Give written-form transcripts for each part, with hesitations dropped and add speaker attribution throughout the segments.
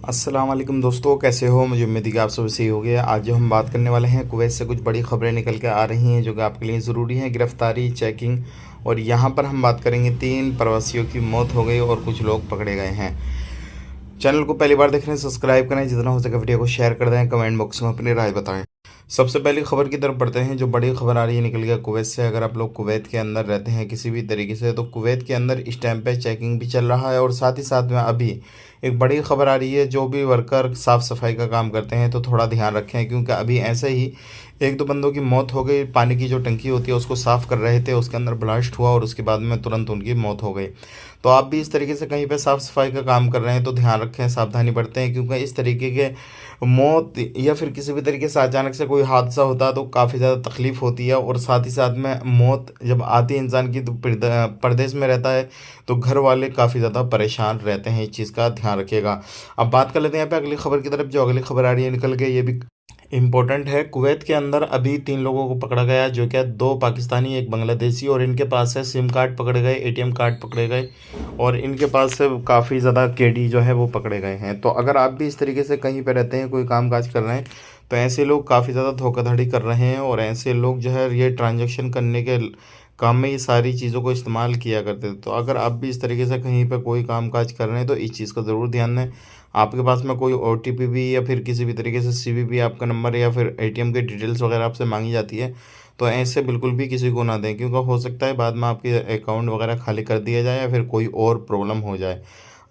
Speaker 1: अस्सलाम वालेकुम दोस्तों, कैसे हो? मुझे उम्मीद है कि आप सब सही हो गए। आज जो हम बात करने वाले हैं, कुवैत से कुछ बड़ी खबरें निकल के आ रही हैं जो कि आपके लिए ज़रूरी हैं। गिरफ्तारी, चेकिंग और यहाँ पर हम बात करेंगे 3 प्रवासियों की मौत हो गई और कुछ लोग पकड़े गए हैं। चैनल को पहली बार देख रहे हैं, सब्सक्राइब करें, जितना हो सके वीडियो को शेयर कर दें, कमेंट बॉक्स में अपनी राय बताएं। सबसे पहली खबर की तरफ बढ़ते हैं। जो बड़ी खबर आ रही है निकल गया कुवैत से। अगर आप लोग कुवैत के अंदर रहते हैं किसी भी तरीके से, तो कुवैत के अंदर स्टैंप पे चेकिंग भी चल रहा है और साथ ही साथ में अभी एक बड़ी खबर आ रही है। जो भी वर्कर साफ़ सफाई का काम करते हैं तो थोड़ा ध्यान रखें, क्योंकि अभी ऐसे ही एक दो बंदों की मौत हो गई। पानी की जो टंकी होती है उसको साफ़ कर रहे थे, उसके अंदर ब्लास्ट हुआ और उसके बाद में तुरंत उनकी मौत हो गई। तो आप भी इस तरीके से कहीं पे साफ़ सफाई का काम कर रहे हैं तो ध्यान रखें, सावधानी बरतें, क्योंकि इस तरीके के मौत या फिर किसी भी तरीके से अचानक से कोई हादसा होता है तो काफ़ी ज़्यादा तकलीफ़ होती है। और साथ ही साथ में मौत जब आती है इंसान की, तो परदेश में रहता है तो घर वाले काफ़ी ज़्यादा परेशान रहते हैं। इस चीज़ का ध्यान रखिएगा। अब बात कर लेते हैं यहाँ पे अगली खबर की तरफ। जो अगली खबर आ रही है निकल के, ये भी इम्पोर्टेंट है। कुवैत के अंदर अभी 3 लोगों को पकड़ा गया, जो क्या 2 पाकिस्तानी, एक बांग्लादेशी, और इनके पास से सिम कार्ड पकड़े गए, एटीएम कार्ड पकड़े गए और इनके पास से काफ़ी ज़्यादा केडी जो है वो पकड़े गए हैं। तो अगर आप भी इस तरीके से कहीं पे रहते हैं, कोई काम काज कर रहे हैं, तो ऐसे लोग काफ़ी ज़्यादा धोखाधड़ी कर रहे हैं और ऐसे लोग जो है ये ट्रांजैक्शन करने के काम में ये सारी चीज़ों को इस्तेमाल किया करते थे। तो अगर आप भी इस तरीके से कहीं पे कोई काम काज कर रहे हैं तो इस चीज़ का ज़रूर ध्यान दें। आपके पास में कोई ओटीपी भी या फिर किसी भी तरीके से सीवीवी, आपका नंबर या फिर एटीएम की डिटेल्स वगैरह आपसे मांगी जाती है, तो ऐसे बिल्कुल भी किसी को ना दें, क्योंकि हो सकता है बाद में आपके अकाउंट वगैरह खाली कर दिया जाए या फिर कोई और प्रॉब्लम हो जाए।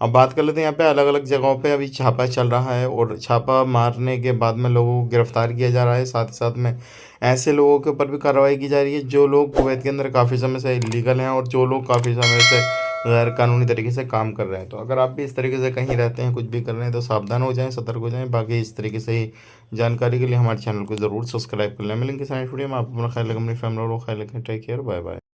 Speaker 1: अब बात कर लेते हैं यहाँ पे अलग अलग जगहों पे अभी छापा चल रहा है और छापा मारने के बाद में लोगों को गिरफ्तार किया जा रहा है। साथ ही साथ में ऐसे लोगों के ऊपर भी कार्रवाई की जा रही है जो लोग कुवैत के अंदर काफ़ी समय से इलीगल हैं और जो लोग काफ़ी समय से गैर कानूनी तरीके से काम कर रहे हैं। तो अगर आप भी इस तरीके से कहीं रहते हैं, कुछ भी कर रहे हैं, तो सावधान हो जाएं, सतर्क हो जाएं। बाकी इस तरीके से ही जानकारी के लिए हमारे चैनल को ज़रूर सब्सक्राइब कर लें। मिलेंगे किसी नेक्स्ट वीडियो में। आप अपना ख्याल रखें, अपनी फैमिली और ख्याल रखें। Take care, bye bye.